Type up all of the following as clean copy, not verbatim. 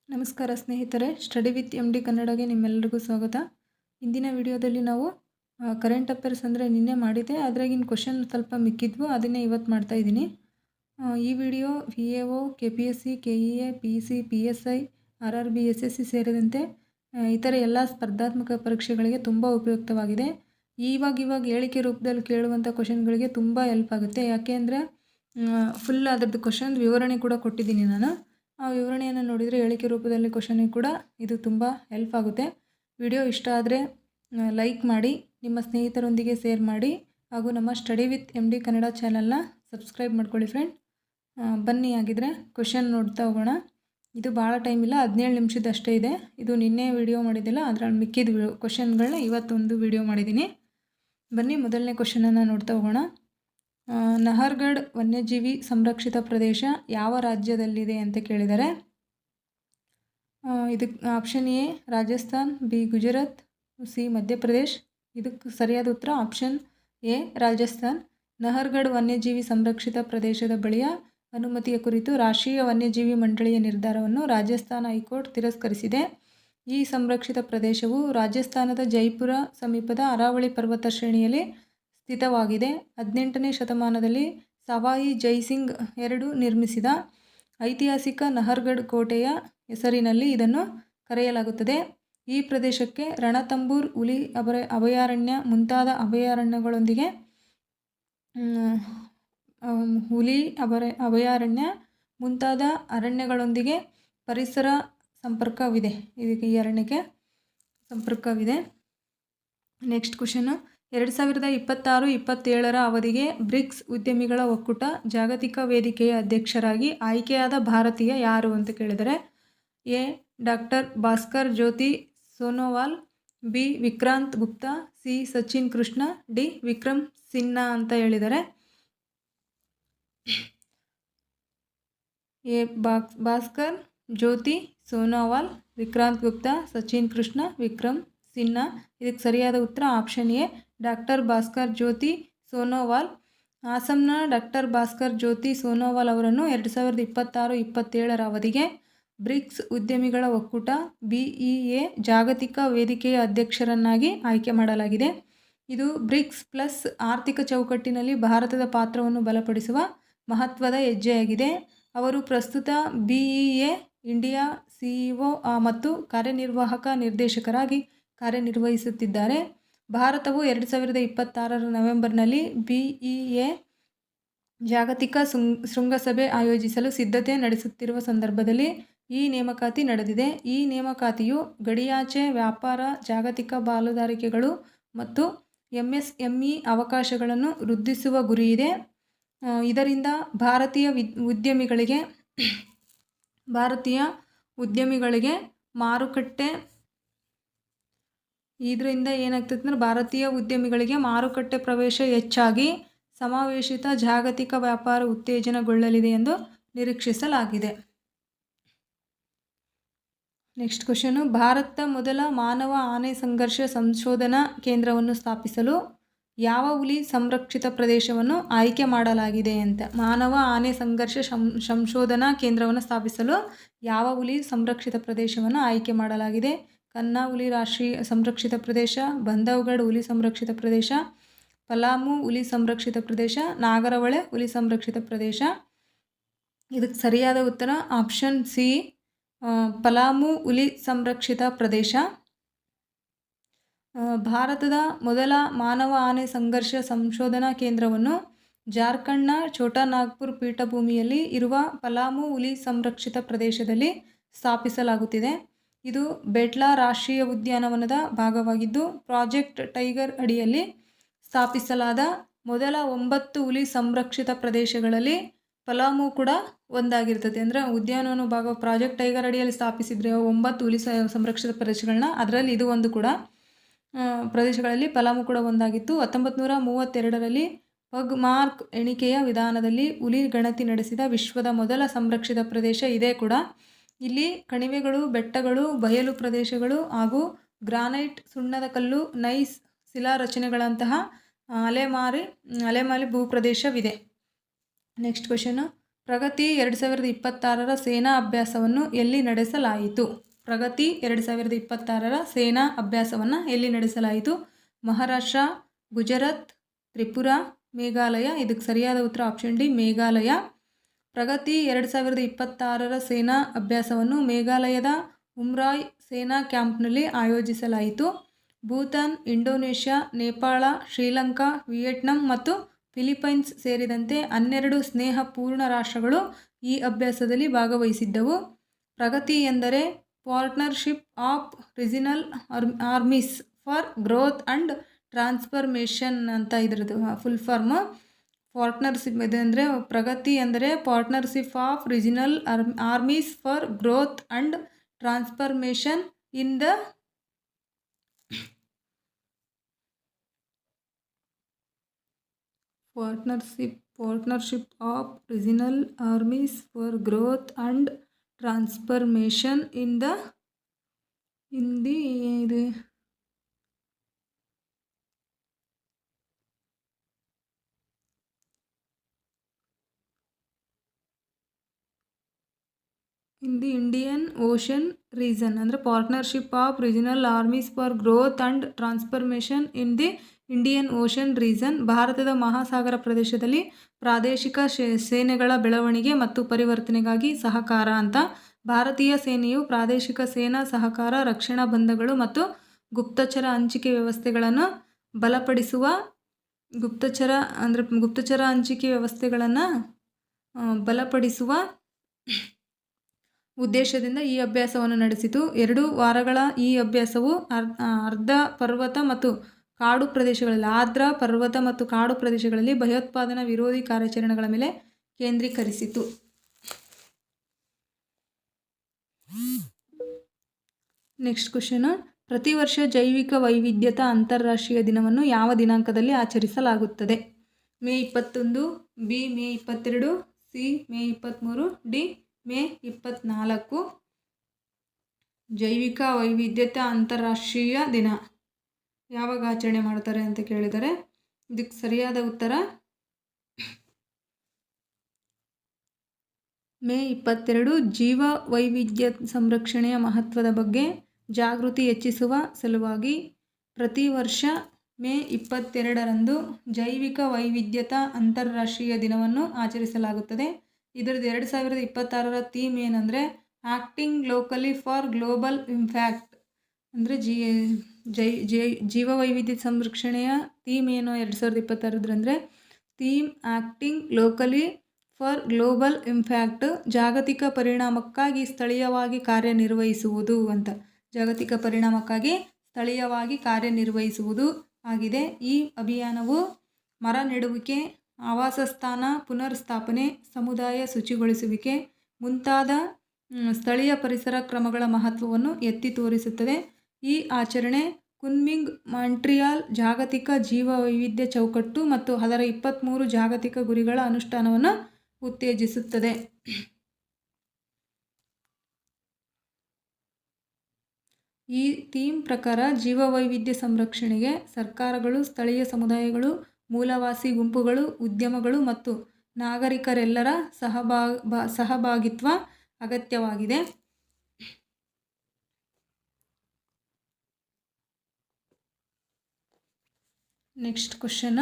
ನಮಸ್ಕಾರ ಸ್ನೇಹಿತರೆ, study with MD ಕನ್ನಡಗೆ ನಿಮ್ಮೆಲ್ಲರಿಗೂ ಸ್ವಾಗತ. ಇಂದಿನ ವಿಡಿಯೋದಲ್ಲಿ ನಾವು ಕರೆಂಟ್ ಅಫೇರ್ಸ್ ಅಂದರೆ ನಿನ್ನೆ ಮಾಡಿದ್ದೆ, ಅದ್ರಾಗಿನ ಕ್ವಶನ್ ಸ್ವಲ್ಪ ಮಿಕ್ಕಿದ್ವು, ಅದನ್ನೇ ಇವತ್ತು ಮಾಡ್ತಾಯಿದ್ದೀನಿ. ಈ video VAO, KPSC, KEA, PEC, PSI, RRB, SSC ಸೇರಿದಂತೆ ಇತರ ಎಲ್ಲ ಸ್ಪರ್ಧಾತ್ಮಕ ಪರೀಕ್ಷೆಗಳಿಗೆ ತುಂಬ ಉಪಯುಕ್ತವಾಗಿದೆ. ಇವಾಗ ಹೇಳಿಕೆ ರೂಪದಲ್ಲಿ ಕೇಳುವಂಥ ಕ್ವಶನ್ಗಳಿಗೆ ತುಂಬ ಹೆಲ್ಪ್ ಆಗುತ್ತೆ. ಯಾಕೆ ಅಂದರೆ ಫುಲ್ ಅದರದ್ದು ಕ್ವಶನ್ ವಿವರಣೆ ಕೂಡ ಕೊಟ್ಟಿದ್ದೀನಿ ನಾನು. ಆ ವಿವರಣೆಯನ್ನು ನೋಡಿದರೆ ಹೇಳಿಕೆ ರೂಪದಲ್ಲಿ ಕ್ವಶನಿಗೆ ಕೂಡ ಇದು ತುಂಬ ಹೆಲ್ಪ್ ಆಗುತ್ತೆ. ವಿಡಿಯೋ ಇಷ್ಟ ಆದರೆ ಲೈಕ್ ಮಾಡಿ, ನಿಮ್ಮ ಸ್ನೇಹಿತರೊಂದಿಗೆ ಶೇರ್ ಮಾಡಿ, ಹಾಗೂ ನಮ್ಮ ಸ್ಟಡಿ ವಿತ್ MD ಕನ್ನಡ ಚಾನಲ್ನ ಸಬ್ಸ್ಕ್ರೈಬ್ ಮಾಡ್ಕೊಳ್ಳಿ ಫ್ರೆಂಡ್. ಬನ್ನಿ ಆಗಿದ್ರೆ ಕ್ವಶನ್ ನೋಡ್ತಾ ಹೋಗೋಣ. ಇದು ಭಾಳ ಟೈಮ್ ಇಲ್ಲ, 17 ನಿಮಿಷದಷ್ಟೇ ಇದೆ. ಇದು ನಿನ್ನೆ ವಿಡಿಯೋ ಮಾಡಿದ್ದಿಲ್ಲ, ಅದರಲ್ಲಿ ಮಿಕ್ಕಿದ ಕ್ವಶನ್ಗಳನ್ನ ಇವತ್ತೊಂದು ವಿಡಿಯೋ ಮಾಡಿದ್ದೀನಿ. ಬನ್ನಿ ಮೊದಲನೇ ಕ್ವಶನನ್ನು ನೋಡ್ತಾ ಹೋಗೋಣ. ನಹರ್ಗಢ್ ವನ್ಯಜೀವಿ ಸಂರಕ್ಷಿತ ಪ್ರದೇಶ ಯಾವ ರಾಜ್ಯದಲ್ಲಿದೆ ಅಂತ ಕೇಳಿದ್ದಾರೆ. ಇದಕ್ಕೆ option A Rajasthan, B Gujarat, C Madhya Pradesh. ಇದಕ್ಕೆ ಸರಿಯಾದ ಉತ್ತರ ಆಪ್ಷನ್ ಎ ರಾಜಸ್ಥಾನ್. ನಹರ್ಗಢ್ ವನ್ಯಜೀವಿ ಸಂರಕ್ಷಿತ ಪ್ರದೇಶದ ಬಳಿಯ ಅನುಮತಿಯ ಕುರಿತು ರಾಷ್ಟ್ರೀಯ ವನ್ಯಜೀವಿ ಮಂಡಳಿಯ ನಿರ್ಧಾರವನ್ನು ರಾಜಸ್ಥಾನ ಹೈಕೋರ್ಟ್ ತಿರಸ್ಕರಿಸಿದೆ. ಈ ಸಂರಕ್ಷಿತ ಪ್ರದೇಶವು ರಾಜಸ್ಥಾನದ ಜೈಪುರ ಸಮೀಪದ ಅರಾವಳಿ ಪರ್ವತ ಶ್ರೇಣಿಯಲ್ಲಿ ಸ್ಥಿತವಾಗಿದೆ. 18ನೇ ಶತಮಾನದಲ್ಲಿ ಸವಾಯಿ ಜೈಸಿಂಗ್ II ನಿರ್ಮಿಸಿದ ಐತಿಹಾಸಿಕ ನಹರ್ಗಢ್ ಕೋಟೆಯ ಹೆಸರಿನಲ್ಲಿ ಇದನ್ನು ಕರೆಯಲಾಗುತ್ತದೆ. ಈ ಪ್ರದೇಶಕ್ಕೆ ರಣತಂಬೂರ್ ಹುಲಿ ಅಭಯಾರಣ್ಯ ಮುಂತಾದ ಅರಣ್ಯಗಳೊಂದಿಗೆ ಪರಿಸರ ಸಂಪರ್ಕವಿದೆ. ಇದಕ್ಕೆ ಈ ಅರಣ್ಯಕ್ಕೆ ಸಂಪರ್ಕವಿದೆ. ನೆಕ್ಸ್ಟ್ ಕ್ವಶನು, 2026-27 ಅವಧಿಗೆ ಬ್ರಿಕ್ಸ್ ಉದ್ಯಮಿಗಳ ಒಕ್ಕೂಟ ಜಾಗತಿಕ ವೇದಿಕೆಯ ಅಧ್ಯಕ್ಷರಾಗಿ ಆಯ್ಕೆಯಾದ ಭಾರತೀಯ ಯಾರು ಅಂತ ಕೇಳಿದರೆ. A doctor Bhaskar Jyoti Sonowal, B Vikrant Gupta, C Sachin Krishna, D Vikram Sinha ಅಂತ ಹೇಳಿದ್ದಾರೆ. ಎ ಭಾಸ್ಕರ್ ಜ್ಯೋತಿ ಸೋನೋವಾಲ್, ವಿಕ್ರಾಂತ್ ಗುಪ್ತಾ, ಸಚಿನ್ ಕೃಷ್ಣ, ವಿಕ್ರಮ್ ಸಿನ್ಹಾ. ಇದಕ್ಕೆ ಸರಿಯಾದ ಉತ್ತರ option A doctor Bhaskar Jyoti Sonowal. ಅಸ್ಸಾಂನ ಡಾಕ್ಟರ್ ಭಾಸ್ಕರ್ ಜ್ಯೋತಿ ಸೋನೋವಾಲ್ ಅವರನ್ನು 2026-27 ಅವಧಿಗೆ ಬ್ರಿಕ್ಸ್ ಉದ್ಯಮಿಗಳ ಒಕ್ಕೂಟ BEA ಜಾಗತಿಕ ವೇದಿಕೆಯ ಅಧ್ಯಕ್ಷರನ್ನಾಗಿ ಆಯ್ಕೆ ಮಾಡಲಾಗಿದೆ. ಇದು ಬ್ರಿಕ್ಸ್ ಪ್ಲಸ್ ಆರ್ಥಿಕ ಚೌಕಟ್ಟಿನಲ್ಲಿ ಭಾರತದ ಪಾತ್ರವನ್ನು ಬಲಪಡಿಸುವ ಮಹತ್ವದ ಹೆಜ್ಜೆಯಾಗಿದೆ. ಅವರು ಪ್ರಸ್ತುತ BEA ಇಂಡಿಯಾ CEO ಮತ್ತು ಕಾರ್ಯನಿರ್ವಾಹಕ ನಿರ್ದೇಶಕರಾಗಿ ಕಾರ್ಯನಿರ್ವಹಿಸುತ್ತಿದ್ದಾರೆ. ಭಾರತವು 2026 ನವೆಂಬರ್ನಲ್ಲಿ BEA ಜಾಗತಿಕ ಶೃಂಗಸಭೆ ಆಯೋಜಿಸಲು ಸಿದ್ಧತೆ ನಡೆಸುತ್ತಿರುವ ಸಂದರ್ಭದಲ್ಲಿ ಈ ನೇಮಕಾತಿ ನಡೆದಿದೆ. ಈ ನೇಮಕಾತಿಯು ಗಡಿಯಾಚೆ ವ್ಯಾಪಾರ, ಜಾಗತಿಕ ಪಾಲುದಾರಿಕೆಗಳು ಮತ್ತು MSME ಅವಕಾಶಗಳನ್ನು ವೃದ್ಧಿಸುವ ಗುರಿಯಿದೆ. ಇದರಿಂದ ಭಾರತೀಯ ಉದ್ಯಮಿಗಳಿಗೆ ಮಾರುಕಟ್ಟೆ ಪ್ರವೇಶ ಹೆಚ್ಚಾಗಿ ಸಮಾವೇಶಿತ ಜಾಗತಿಕ ವ್ಯಾಪಾರ ಉತ್ತೇಜನಗೊಳ್ಳಲಿದೆ ಎಂದು ನಿರೀಕ್ಷಿಸಲಾಗಿದೆ. ನೆಕ್ಸ್ಟ್ ಕ್ವಶನು, ಭಾರತ ಮೊದಲ ಮಾನವ ಆನೆ ಸಂಘರ್ಷ ಸಂಶೋಧನಾ ಕೇಂದ್ರವನ್ನು ಸ್ಥಾಪಿಸಲು ಯಾವ ಹುಲಿ ಸಂರಕ್ಷಿತ ಪ್ರದೇಶವನ್ನು ಆಯ್ಕೆ ಮಾಡಲಾಗಿದೆ ಅಂತ. ಮಾನವ ಆನೆ ಸಂಘರ್ಷ ಸಂಶೋಧನಾ ಕೇಂದ್ರವನ್ನು ಸ್ಥಾಪಿಸಲು ಯಾವ ಹುಲಿ ಸಂರಕ್ಷಿತ ಪ್ರದೇಶವನ್ನು ಆಯ್ಕೆ ಮಾಡಲಾಗಿದೆ. ಕನ್ನಾ ಹುಲಿ ರಾಷ್ಟ್ರೀಯ ಸಂರಕ್ಷಿತ ಪ್ರದೇಶ, ಬಂಧವ್ಗಢ್ ಹುಲಿ ಸಂರಕ್ಷಿತ ಪ್ರದೇಶ, ಪಲಾಮು ಹುಲಿ ಸಂರಕ್ಷಿತ ಪ್ರದೇಶ, ನಾಗರಹೊಳೆ ಹುಲಿ ಸಂರಕ್ಷಿತ ಪ್ರದೇಶ. ಇದಕ್ಕೆ ಸರಿಯಾದ ಉತ್ತರ ಆಪ್ಷನ್ ಸಿ ಪಲಾಮು ಹುಲಿ ಸಂರಕ್ಷಿತ ಪ್ರದೇಶ. ಭಾರತದ ಮೊದಲ ಮಾನವ ಆನೆ ಸಂಘರ್ಷ ಸಂಶೋಧನಾ ಕೇಂದ್ರವನ್ನು ಜಾರ್ಖಂಡ್ನ ಛೋಟಾನಾಗ್ಪುರ್ ಪೀಠಭೂಮಿಯಲ್ಲಿ ಇರುವ ಪಲಾಮು ಹುಲಿ ಸಂರಕ್ಷಿತ ಪ್ರದೇಶದಲ್ಲಿ ಸ್ಥಾಪಿಸಲಾಗುತ್ತಿದೆ. ಇದು ಬೆಟ್ಲಾ ರಾಷ್ಟ್ರೀಯ ಉದ್ಯಾನವನದ ಭಾಗವಾಗಿದ್ದು, ಪ್ರಾಜೆಕ್ಟ್ ಟೈಗರ್ ಅಡಿಯಲ್ಲಿ ಸ್ಥಾಪಿಸಲಾದ ಮೊದಲ 9 ಹುಲಿ ಸಂರಕ್ಷಿತ ಪ್ರದೇಶಗಳಲ್ಲಿ ಪಲಾಮು ಕೂಡ ಒಂದಾಗಿರ್ತದೆ. ಅಂದರೆ ಉದ್ಯಾನವನ ಭಾಗ ಪ್ರಾಜೆಕ್ಟ್ ಟೈಗರ್ ಅಡಿಯಲ್ಲಿ ಸ್ಥಾಪಿಸಿದರೆ 9 ಹುಲಿ ಸಂರಕ್ಷಿತ ಪ್ರದೇಶಗಳನ್ನ, ಅದರಲ್ಲಿ ಇದು ಒಂದು ಕೂಡ ಪ್ರದೇಶಗಳಲ್ಲಿ ಪಲಾಮು ಕೂಡ ಒಂದಾಗಿತ್ತು. 1932ರಲ್ಲಿ ಪಗ್ ಮಾರ್ಕ್ ಎಣಿಕೆಯ ವಿಧಾನದಲ್ಲಿ ಹುಲಿ ಗಣತಿ ನಡೆಸಿದ ವಿಶ್ವದ ಮೊದಲ ಸಂರಕ್ಷಿತ ಪ್ರದೇಶ ಇದೇ ಕೂಡ. ಇಲ್ಲಿ ಕಣಿವೆಗಳು, ಬೆಟ್ಟಗಳು, ಬಯಲು ಪ್ರದೇಶಗಳು ಹಾಗೂ ಗ್ರಾನೈಟ್, ಸುಣ್ಣದ ಕಲ್ಲು, ನೈಸ್ ಶಿಲಾರಚನೆಗಳಂತಹ ಅಲೆಮಾಲಿ ಭೂಪ್ರದೇಶವಿದೆ. ನೆಕ್ಸ್ಟ್ ಕ್ವಶನು, ಪ್ರಗತಿ 2026ರ ಸೇನಾ ಅಭ್ಯಾಸವನ್ನು ಎಲ್ಲಿ ನಡೆಸಲಾಯಿತು? ಪ್ರಗತಿ 2026ರ ಸೇನಾ ಅಭ್ಯಾಸವನ್ನು ಎಲ್ಲಿ ನಡೆಸಲಾಯಿತು? ಮಹಾರಾಷ್ಟ್ರ, ಗುಜರಾತ್, ತ್ರಿಪುರ, ಮೇಘಾಲಯ. ಇದಕ್ಕೆ ಸರಿಯಾದ ಉತ್ತರ ಆಪ್ಷನ್ ಡಿ, ಮೇಘಾಲಯ. ಪ್ರಗತಿ 2026ರ ಸೇನಾ ಅಭ್ಯಾಸವನ್ನು ಮೇಘಾಲಯದ ಉಮ್ರಾಯ್ ಸೇನಾ ಕ್ಯಾಂಪ್ನಲ್ಲಿ ಆಯೋಜಿಸಲಾಯಿತು. ಭೂತಾನ್, ಇಂಡೋನೇಷ್ಯಾ, ನೇಪಾಳ, ಶ್ರೀಲಂಕಾ, ವಿಯೆಟ್ನಾಂ ಮತ್ತು ಫಿಲಿಪೈನ್ಸ್ ಸೇರಿದಂತೆ 12 ಸ್ನೇಹಪೂರ್ಣ ರಾಷ್ಟ್ರಗಳು ಈ ಅಭ್ಯಾಸದಲ್ಲಿ ಭಾಗವಹಿಸಿದ್ದವು. ಪ್ರಗತಿ ಎಂದರೆ partnership of regional armies for growth and transformation ಅಂತ ಇದರದ್ದು ಫುಲ್ ಫಾರ್ಮ್. ಪಾರ್ಟ್ನರ್ಶಿಪ್ ಅಂದರೆ ಪ್ರಗತಿ ಅಂದರೆ partnership of regional armies for growth and transformation in the partnership of regional armies for growth and transformation in the ಇದು ಇನ್ the Indian Ocean region. ಅಂದರೆ partnership of regional armies for growth and transformation in the Indian Ocean region. ಭಾರತದ ಮಹಾಸಾಗರ ಪ್ರದೇಶದಲ್ಲಿ ಪ್ರಾದೇಶಿಕ ಸೇನೆಗಳ ಬೆಳವಣಿಗೆ ಮತ್ತು ಪರಿವರ್ತನೆಗಾಗಿ ಸಹಕಾರ ಅಂತ. ಭಾರತೀಯ ಸೇನೆಯು ಪ್ರಾದೇಶಿಕ ಸೇನಾ ಸಹಕಾರ, ರಕ್ಷಣಾ ಬಂಧಗಳು ಮತ್ತು ಗುಪ್ತಚರ ಹಂಚಿಕೆ ವ್ಯವಸ್ಥೆಗಳನ್ನು ಬಲಪಡಿಸುವ ಗುಪ್ತಚರ ಹಂಚಿಕೆ ವ್ಯವಸ್ಥೆಗಳನ್ನು ಬಲಪಡಿಸುವ ಉದ್ದೇಶದಿಂದ ಈ ಅಭ್ಯಾಸವನ್ನು ನಡೆಸಿತು. 2 ವಾರಗಳ ಈ ಅಭ್ಯಾಸವು ಆರ್ದ್ರ ಪರ್ವತ ಮತ್ತು ಕಾಡು ಪ್ರದೇಶಗಳಲ್ಲಿ ಭಯೋತ್ಪಾದನಾ ವಿರೋಧಿ ಕಾರ್ಯಾಚರಣೆಗಳ ಮೇಲೆ ಕೇಂದ್ರೀಕರಿಸಿತು. Next question. ಪ್ರತಿ ವರ್ಷ ಜೈವಿಕ ವೈವಿಧ್ಯತಾ ಅಂತಾರಾಷ್ಟ್ರೀಯ ದಿನವನ್ನು ಯಾವ ದಿನಾಂಕದಲ್ಲಿ ಆಚರಿಸಲಾಗುತ್ತದೆ? May 21, B May 22, C May 23, D May 24. ಜೈವಿಕ ವೈವಿಧ್ಯತೆ ಅಂತಾರಾಷ್ಟ್ರೀಯ ದಿನ ಯಾವಾಗ ಆಚರಣೆ ಮಾಡ್ತಾರೆ ಅಂತ ಕೇಳಿದರೆ ಇದಕ್ಕೆ ಸರಿಯಾದ ಉತ್ತರ ಮೇ 22. ಜೀವ ವೈವಿಧ್ಯ ಸಂರಕ್ಷಣೆಯ ಮಹತ್ವದ ಬಗ್ಗೆ ಜಾಗೃತಿ ಹೆಚ್ಚಿಸುವ ಸಲುವಾಗಿ ಪ್ರತಿ ವರ್ಷ ಮೇ 22ರಂದು ಜೈವಿಕ ವೈವಿಧ್ಯತಾ ಅಂತಾರಾಷ್ಟ್ರೀಯ ದಿನವನ್ನು ಆಚರಿಸಲಾಗುತ್ತದೆ. ಇದರದ್ದು 2026ರ ಥೀಮ್ ಏನಂದರೆ acting locally for global impact. ಅಂದರೆ ಜೀವ ವೈವಿಧ್ಯ ಸಂರಕ್ಷಣೆಯ ಥೀಮ್ ಏನು 2026 theme acting locally for global impact. ಜಾಗತಿಕ ಪರಿಣಾಮಕ್ಕಾಗಿ ಸ್ಥಳೀಯವಾಗಿ ಕಾರ್ಯನಿರ್ವಹಿಸುವುದು ಅಂತ. ಜಾಗತಿಕ ಪರಿಣಾಮಕ್ಕಾಗಿ ಸ್ಥಳೀಯವಾಗಿ ಕಾರ್ಯನಿರ್ವಹಿಸುವುದು ಆಗಿದೆ. ಈ ಅಭಿಯಾನವು ಮರ ನೆಡುವಿಕೆ, ಆವಾಸ ಸ್ಥಾನ ಪುನರ್ಸ್ಥಾಪನೆ, ಸಮುದಾಯ ಶುಚಿಗೊಳಿಸುವಿಕೆ ಮುಂತಾದ ಸ್ಥಳೀಯ ಪರಿಸರ ಕ್ರಮಗಳ ಮಹತ್ವವನ್ನು ಎತ್ತಿ ತೋರಿಸುತ್ತದೆ. ಈ ಆಚರಣೆ ಕುನ್ಮಿಂಗ್ ಮಾಂಟ್ರಿಯಾಲ್ ಜಾಗತಿಕ ಜೀವ ವೈವಿಧ್ಯ ಚೌಕಟ್ಟು ಮತ್ತು ಅದರ 23 ಜಾಗತಿಕ ಗುರಿಗಳ ಅನುಷ್ಠಾನವನ್ನು ಉತ್ತೇಜಿಸುತ್ತದೆ. ಈ ಥೀಮ್ ಪ್ರಕಾರ ಜೀವವೈವಿಧ್ಯ ಸಂರಕ್ಷಣೆಗೆ ಸರ್ಕಾರಗಳು, ಸ್ಥಳೀಯ ಸಮುದಾಯಗಳು, ಮೂಲವಾಸಿ ಗುಂಪುಗಳು, ಉದ್ಯಮಗಳು ಮತ್ತು ನಾಗರಿಕರೆಲ್ಲರ ಸಹಭಾಗಿತ್ವ ಅಗತ್ಯವಾಗಿದೆ. Next question.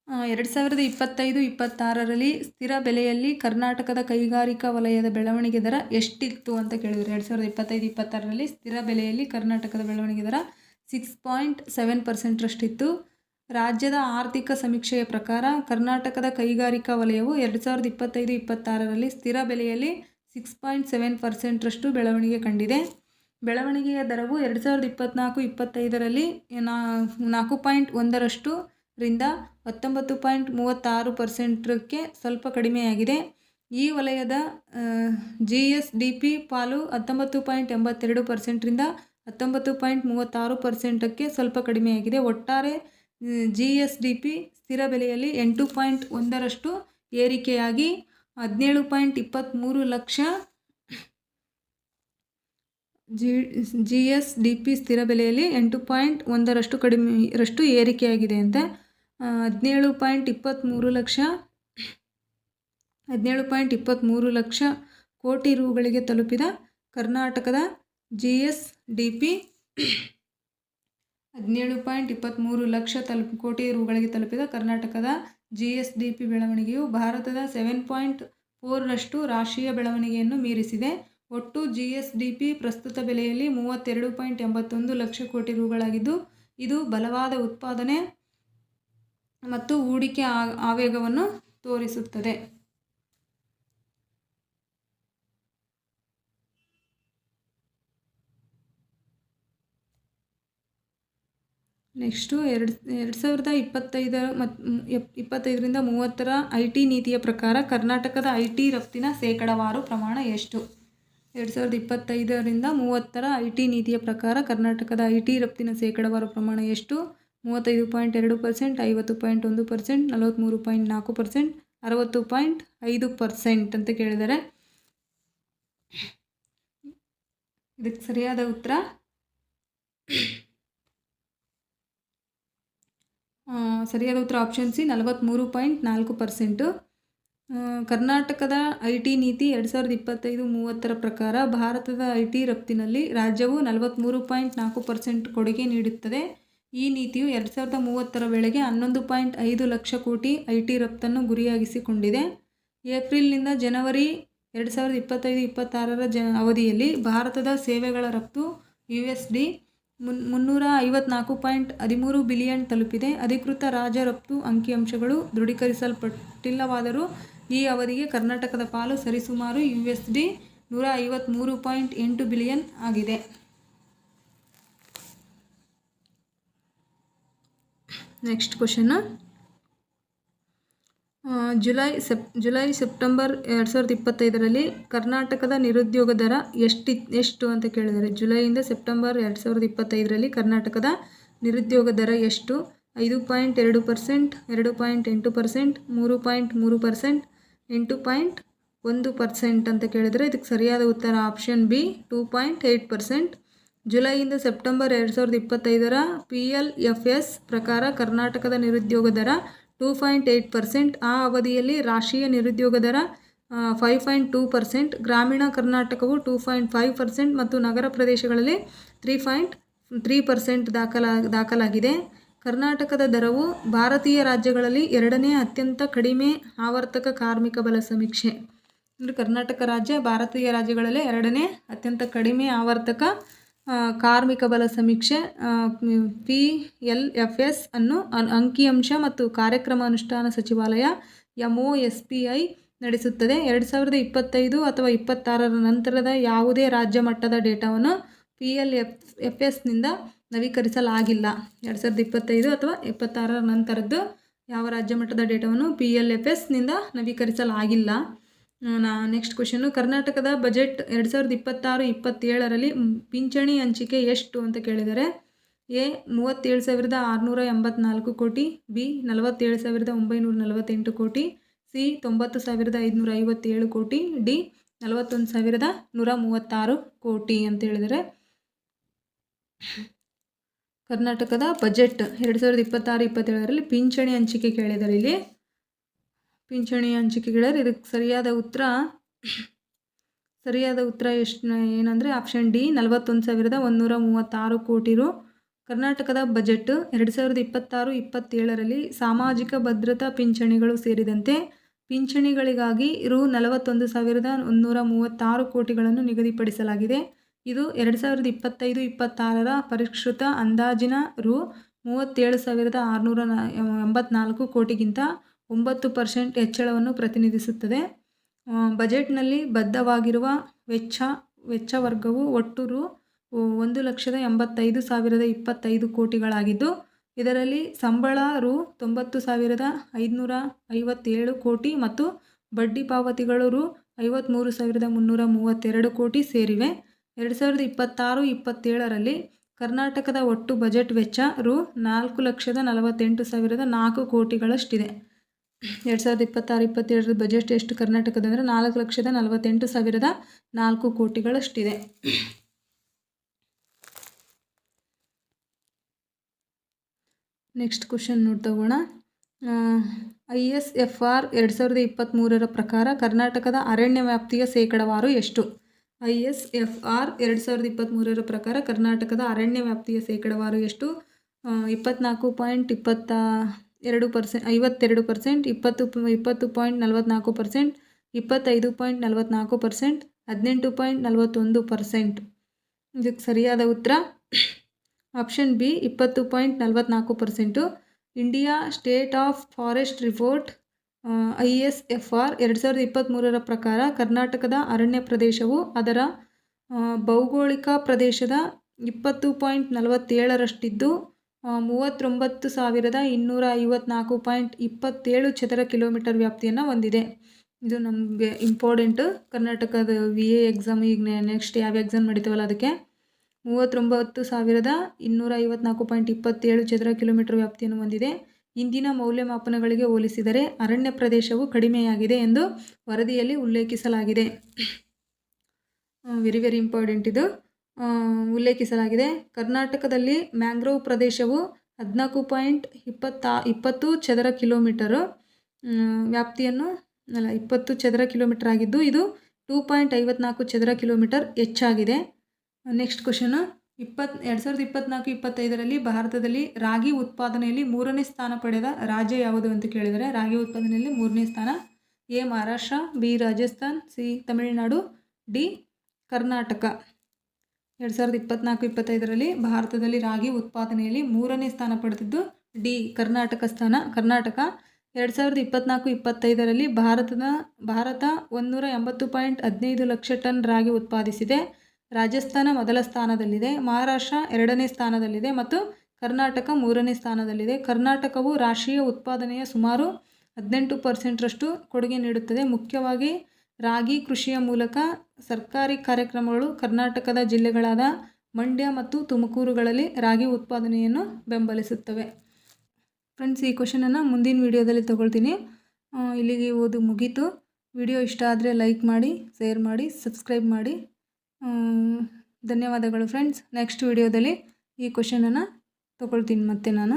2025-26ರಲ್ಲಿ ಸ್ಥಿರ ಬೆಲೆಯಲ್ಲಿ ಕರ್ನಾಟಕದ ಕೈಗಾರಿಕಾ ವಲಯದ ಬೆಳವಣಿಗೆ ದರ ಎಷ್ಟಿತ್ತು ಅಂತ ಕೇಳಿದರು. 2025-26ರಲ್ಲಿ ಸ್ಥಿರ ಬೆಲೆಯಲ್ಲಿ ಕರ್ನಾಟಕದ ಬೆಳವಣಿಗೆ ದರ 6.7%ರಷ್ಟಿತ್ತು. ರಾಜ್ಯದ ಆರ್ಥಿಕ ಸಮೀಕ್ಷೆಯ ಪ್ರಕಾರ ಕರ್ನಾಟಕದ ಕೈಗಾರಿಕಾ ವಲಯವು 2025-26ರಲ್ಲಿ ಸ್ಥಿರ ಬೆಲೆಯಲ್ಲಿ 6.7%ರಷ್ಟು ಬೆಳವಣಿಗೆ ಕಂಡಿದೆ. ಬೆಳವಣಿಗೆಯ ದರವು 2024-25ರಲ್ಲಿ 4.1% ರಿಂದ 19.36%ಕ್ಕೆ ಸ್ವಲ್ಪ ಕಡಿಮೆಯಾಗಿದೆ. ಈ ವಲಯದ GSDP ಪಾಲು 19.82% ರಿಂದ 19.36%ಕ್ಕೆ ಸ್ವಲ್ಪ ಕಡಿಮೆಯಾಗಿದೆ. ಒಟ್ಟಾರೆ GSDP ಸ್ಥಿರ ಬೆಲೆಯಲ್ಲಿ 8.1% ಏರಿಕೆಯಾಗಿ 17.23 ಲಕ್ಷ. GSDP ಸ್ಥಿರ ಬೆಲೆಯಲ್ಲಿ 8.1% ಏರಿಕೆಯಾಗಿದೆ ಅಂತ 17.23 ಲಕ್ಷ 17.23 ಲಕ್ಷ ಕೋಟಿ ರುಗಳಿಗೆ ತಲುಪಿದ ಕರ್ನಾಟಕದ GSDP 17.23 ಲಕ್ಷ ಕೋಟಿ ರುಗಳಿಗೆ ತಲುಪಿದ ಕರ್ನಾಟಕದ GSDP ಬೆಳವಣಿಗೆಯು ಭಾರತದ 7.4ರಷ್ಟು ರಾಷ್ಟ್ರೀಯ ಬೆಳವಣಿಗೆಯನ್ನು ಮೀರಿಸಿದೆ. ಒಟ್ಟು GSDP ಪ್ರಸ್ತುತ ಬೆಲೆಯಲ್ಲಿ 32.81 ಲಕ್ಷ ಕೋಟಿ ರುಗಳಾಗಿದ್ದು, ಇದು ಬಲವಾದ ಉತ್ಪಾದನೆ ಮತ್ತು ಹೂಡಿಕೆ ಆವೇಗವನ್ನು ತೋರಿಸುತ್ತದೆ. ನೆಕ್ಸ್ಟು 2025ರಿಂದ 30ರ IT ನೀತಿಯ ಪ್ರಕಾರ ಕರ್ನಾಟಕದ IT ರಫ್ತಿನ ಶೇಕಡಾವಾರು ಪ್ರಮಾಣ ಎಷ್ಟು? 2025ರಿಂದ 30ರ IT ನೀತಿಯ ಪ್ರಕಾರ ಕರ್ನಾಟಕದ IT ರಫ್ತಿನ ಶೇಕಡಾವಾರು ಪ್ರಮಾಣ ಎಷ್ಟು? 35.2%, 50.1%, 43.4%, 60.5% ಅಂತ ಕೇಳಿದ್ದಾರೆ. ಇದಕ್ಕೆ ಸರಿಯಾದ ಉತ್ತರ ಆಪ್ಷನ್ ಸಿ 43.4%. ಕರ್ನಾಟಕದ IT ನೀತಿ 2025-30ರ ಪ್ರಕಾರ ಭಾರತದ IT ರಫ್ತಿನಲ್ಲಿ ರಾಜ್ಯವು 43.4% ಕೊಡುಗೆ ನೀಡುತ್ತದೆ. ಈ ನೀತಿಯು 2030ರ ವೇಳೆಗೆ 11.5 ಲಕ್ಷ ಕೋಟಿ IT ರಫ್ತನ್ನು ಗುರಿಯಾಗಿಸಿಕೊಂಡಿದೆ. ಏಪ್ರಿಲ್ನಿಂದ ಜನವರಿ 2025-26ರ ಅವಧಿಯಲ್ಲಿ ಭಾರತದ ಸೇವೆಗಳ ರಫ್ತು USD 354.13 ಬಿಲಿಯನ್ ತಲುಪಿದೆ. ಅಧಿಕೃತ ರಾಜ್ಯ ರಫ್ತು ಅಂಕಿಅಂಶಗಳು ದೃಢೀಕರಿಸಲ್ಪಟ್ಟಿಲ್ಲವಾದರೂ ಈ ಅವಧಿಗೆ ಕರ್ನಾಟಕದ ಪಾಲು ಸರಿಸುಮಾರು USD 153.8 ಬಿಲಿಯನ್ ಆಗಿದೆ. ನೆಕ್ಸ್ಟ್ ಕ್ವಶನ್, ಜುಲೈ-ಸೆಪ್ಟೆಂಬರ್ 2025ರಲ್ಲಿ ಕರ್ನಾಟಕದ ನಿರುದ್ಯೋಗ ದರ ಎಷ್ಟು ಅಂತ ಕೇಳಿದ್ದಾರೆ. ಜುಲೈಯಿಂದ ಸೆಪ್ಟೆಂಬರ್ 2025ರಲ್ಲಿ ಕರ್ನಾಟಕದ ನಿರುದ್ಯೋಗ ದರ ಎಷ್ಟು? 5.2%, 2.8%, 3.3%, 8.1% ಅಂತ ಕೇಳಿದರೆ ಇದಕ್ಕೆ ಸರಿಯಾದ ಉತ್ತರ ಆಪ್ಷನ್ ಬಿ 2.8%. ಜುಲೈಯಿಂದ ಸೆಪ್ಟೆಂಬರ್ 2025ರ PLFS ಪ್ರಕಾರ ಕರ್ನಾಟಕದ ನಿರುದ್ಯೋಗ ದರ 2.8%. ಆ ಅವಧಿಯಲ್ಲಿ ರಾಷ್ಟ್ರೀಯ ನಿರುದ್ಯೋಗ ದರ 5.2%, ಗ್ರಾಮೀಣ ಕರ್ನಾಟಕವು 2.5% ಮತ್ತು ನಗರ ಪ್ರದೇಶಗಳಲ್ಲಿ 3.3% ದಾಖಲಾಗಿದೆ. ಕರ್ನಾಟಕದ ದರವು ಭಾರತೀಯ ರಾಜ್ಯಗಳಲ್ಲಿ ಎರಡನೇ ಅತ್ಯಂತ ಕಡಿಮೆ ಆವರ್ತಕ ಕಾರ್ಮಿಕ ಬಲ ಸಮೀಕ್ಷೆ. ಅಂದರೆ ಕರ್ನಾಟಕ ರಾಜ್ಯ ಭಾರತೀಯ ರಾಜ್ಯಗಳಲ್ಲೇ ಎರಡನೇ ಅತ್ಯಂತ ಕಡಿಮೆ ಆವರ್ತಕ ಕಾರ್ಮಿಕ ಬಲ ಸಮೀಕ್ಷೆ PLFS ಅನ್ನು ಅಂಕಿಅಂಶ ಮತ್ತು ಕಾರ್ಯಕ್ರಮ ಅನುಷ್ಠಾನ ಸಚಿವಾಲಯ MoSPI ನಡೆಸುತ್ತದೆ. 2025 ಅಥವಾ 26ರ ನಂತರದ ಯಾವುದೇ ರಾಜ್ಯ ಮಟ್ಟದ ಡೇಟಾವನ್ನು PLFSನಿಂದ ನವೀಕರಿಸಲಾಗಿಲ್ಲ. 2025 ಅಥವಾ 26ರ ನಂತರದ್ದು ಯಾವ ರಾಜ್ಯ ಮಟ್ಟದ ಡೇಟಾವನ್ನು PLFSನಿಂದ ನವೀಕರಿಸಲಾಗಿಲ್ಲ. ನೆಕ್ಸ್ಟ್ ಕ್ವಶನ್ನು, ಕರ್ನಾಟಕದ ಬಜೆಟ್ 2026-27ರಲ್ಲಿ ಪಿಂಚಣಿ ಹಂಚಿಕೆ ಎಷ್ಟು ಅಂತ ಕೇಳಿದರೆ. ಎ 37,684 ಕೋಟಿ, ಬಿ 47,948 ಕೋಟಿ, ಸಿ 90,557 ಕೋಟಿ, ಡಿ 41,136 ಕೋಟಿ ಅಂತ ಹೇಳಿದರೆ ಕರ್ನಾಟಕದ ಬಜೆಟ್ 2026-27ರಲ್ಲಿ ಪಿಂಚಣಿ ಹಂಚಿಕೆ ಕೇಳಿದ್ದಾರೆ. ಇಲ್ಲಿ ಪಿಂಚಣಿ ಹಂಚಿಕೆ ಕೇಳಿದರೆ ಇದಕ್ಕೆ ಸರಿಯಾದ ಉತ್ತರ ಎಷ್ಟು ಏನಂದರೆ ಆಪ್ಷನ್ ಡಿ 41,136 ಕೋಟಿ ರು. ಕರ್ನಾಟಕದ ಬಜೆಟ್ 2026-27ರಲ್ಲಿ ಸಾಮಾಜಿಕ ಭದ್ರತಾ ಪಿಂಚಣಿಗಳು ಸೇರಿದಂತೆ ಪಿಂಚಣಿಗಳಿಗಾಗಿ ರು 41,136 ಕೋಟಿಗಳನ್ನು ನಿಗದಿಪಡಿಸಲಾಗಿದೆ. ಇದು 2025-26ರ ಪರಿಷ್ಕೃತ ಅಂದಾಜಿನ ರು 37,684 ಕೋಟಿಗಿಂತ 9% ಹೆಚ್ಚಳವನ್ನು ಪ್ರತಿನಿಧಿಸುತ್ತದೆ. ಬಜೆಟ್ನಲ್ಲಿ ಬದ್ಧವಾಗಿರುವ ವೆಚ್ಚ ವರ್ಗವು ಒಟ್ಟು ರು 1,85,025 ಕೋಟಿಗಳಾಗಿದ್ದು, ಇದರಲ್ಲಿ ಸಂಬಳ ರು 90,557 ಕೋಟಿ ಮತ್ತು ಬಡ್ಡಿ ಪಾವತಿಗಳು ರು 53,332 ಕೋಟಿ ಸೇರಿವೆ. 2026-27ರಲ್ಲಿ ಕರ್ನಾಟಕದ ಒಟ್ಟು ಬಜೆಟ್ ವೆಚ್ಚ ರು 4,48,004 ಕೋಟಿಗಳಷ್ಟಿದೆ. 2026-27ರ ಬಜೆಟ್ ಎಷ್ಟು ಕರ್ನಾಟಕದ ಅಂದರೆ 4,48,004 ಕೋಟಿಗಳಷ್ಟಿದೆ. ನೆಕ್ಸ್ಟ್ ಕ್ವಶನ್ ತಗೋಣ. ISFR 2023 ಪ್ರಕಾರ ಕರ್ನಾಟಕದ ಅರಣ್ಯ ವ್ಯಾಪ್ತಿಯ ಶೇಕಡಾವಾರು ಎಷ್ಟು? ISFR 2023 ಪ್ರಕಾರ ಕರ್ನಾಟಕದ ಅರಣ್ಯ ವ್ಯಾಪ್ತಿಯ ಶೇಕಡಾವಾರು ಎಷ್ಟು? 24.52%, 52%, 20.44%, 25.44%, 18.41%. ಇದಕ್ಕೆ ಸರಿಯಾದ ಉತ್ತರ option B 20.44%. India state of forest report ISFR 2023 ಪ್ರಕಾರ ಕರ್ನಾಟಕದ ಅರಣ್ಯ ಪ್ರದೇಶವು ಅದರ ಭೌಗೋಳಿಕ ಪ್ರದೇಶದ 20.47% 39,254.27 ಚದರ ಕಿಲೋಮೀಟರ್ ವ್ಯಾಪ್ತಿಯನ್ನು ಹೊಂದಿದೆ. ಇದು ನಮಗೆ ಇಂಪಾರ್ಟೆಂಟು. ಕರ್ನಾಟಕದ VA ಎಕ್ಸಾಮ್ ಈಗ ನೆಕ್ಸ್ಟ್ ಯಾವ ಎಕ್ಸಾಮ್ ನಡೀತಾವಲ್ಲ ಅದಕ್ಕೆ 39,254.27 ಚದರ ಕಿಲೋಮೀಟರ್ ವ್ಯಾಪ್ತಿಯನ್ನು ಹೊಂದಿದೆ. ಇಂದಿನ ಮೌಲ್ಯಮಾಪನಗಳಿಗೆ ಹೋಲಿಸಿದರೆ ಅರಣ್ಯ ಪ್ರದೇಶವು ಕಡಿಮೆಯಾಗಿದೆ ಎಂದು ವರದಿಯಲ್ಲಿ ಉಲ್ಲೇಖಿಸಲಾಗಿದೆ. ವೆರಿ ವೆರಿ ಇಂಪಾರ್ಟೆಂಟ್ ಇದು. ಉಲ್ಲೇಖಿಸಲಾಗಿದೆ. ಕರ್ನಾಟಕದಲ್ಲಿ ಮ್ಯಾಂಗ್ರೋವ್ ಪ್ರದೇಶವು 14.20 ಚದರ ಕಿಲೋಮೀಟರು ವ್ಯಾಪ್ತಿಯನ್ನು 20 ಚದರ ಕಿಲೋಮೀಟರ್ ಆಗಿದ್ದು ಇದು 2.54 ಚದರ ಕಿಲೋಮೀಟರ್ ಹೆಚ್ಚಾಗಿದೆ. ನೆಕ್ಸ್ಟ್ ಕ್ವಶನು 2024-25ರಲ್ಲಿ ಭಾರತದಲ್ಲಿ ರಾಗಿ ಉತ್ಪಾದನೆಯಲ್ಲಿ 3ನೇ ಸ್ಥಾನ ಪಡೆದ ರಾಜ್ಯ ಯಾವುದು ಅಂತ ಕೇಳಿದರೆ, ರಾಗಿ ಉತ್ಪಾದನೆಯಲ್ಲಿ 3ನೇ ಸ್ಥಾನ A Maharashtra, B Rajasthan, C Tamil Nadu, D Karnataka. 2024-25ರಲ್ಲಿ ಭಾರತದಲ್ಲಿ ರಾಗಿ ಉತ್ಪಾದನೆಯಲ್ಲಿ 3ನೇ ಸ್ಥಾನ ಪಡೆದಿದ್ದು ಡಿ ಕರ್ನಾಟಕ. 2024-25ರಲ್ಲಿ ಭಾರತ 180.15 ಲಕ್ಷ ಟನ್ ರಾಗಿ ಉತ್ಪಾದಿಸಿದೆ. ರಾಜಸ್ಥಾನ ಮೊದಲ ಸ್ಥಾನದಲ್ಲಿದೆ, ಮಹಾರಾಷ್ಟ್ರ 2ನೇ ಸ್ಥಾನದಲ್ಲಿದೆ ಮತ್ತು ಕರ್ನಾಟಕ 3ನೇ ಸ್ಥಾನದಲ್ಲಿದೆ. ಕರ್ನಾಟಕವು ರಾಷ್ಟ್ರೀಯ ಉತ್ಪಾದನೆಯ ಸುಮಾರು 18% ಕೊಡುಗೆ ನೀಡುತ್ತದೆ. ಮುಖ್ಯವಾಗಿ ರಾಗಿ ಕೃಷಿಯ ಮೂಲಕ ಸರ್ಕಾರಿ ಕಾರ್ಯಕ್ರಮಗಳು ಕರ್ನಾಟಕದ ಜಿಲ್ಲೆಗಳಾದ ಮಂಡ್ಯ ಮತ್ತು ತುಮಕೂರುಗಳಲ್ಲಿ ರಾಗಿ ಉತ್ಪಾದನೆಯನ್ನು ಬೆಂಬಲಿಸುತ್ತವೆ. ಫ್ರೆಂಡ್ಸ್, ಈ ಕ್ವಶನನ್ನು ಮುಂದಿನ ವಿಡಿಯೋದಲ್ಲಿ ತಗೊಳ್ತೀನಿ. ಇಲ್ಲಿಗೆ ಓದು ಮುಗೀತು. ವಿಡಿಯೋ ಇಷ್ಟ ಆದರೆ ಲೈಕ್ ಮಾಡಿ, ಶೇರ್ ಮಾಡಿ, ಸಬ್ಸ್ಕ್ರೈಬ್ ಮಾಡಿ. ಧನ್ಯವಾದಗಳು ಫ್ರೆಂಡ್ಸ್. ನೆಕ್ಸ್ಟ್ ವಿಡಿಯೋದಲ್ಲಿ ಈ ಕ್ವಶನನ್ನು ತಗೊಳ್ತೀನಿ ಮತ್ತೆ ನಾನು.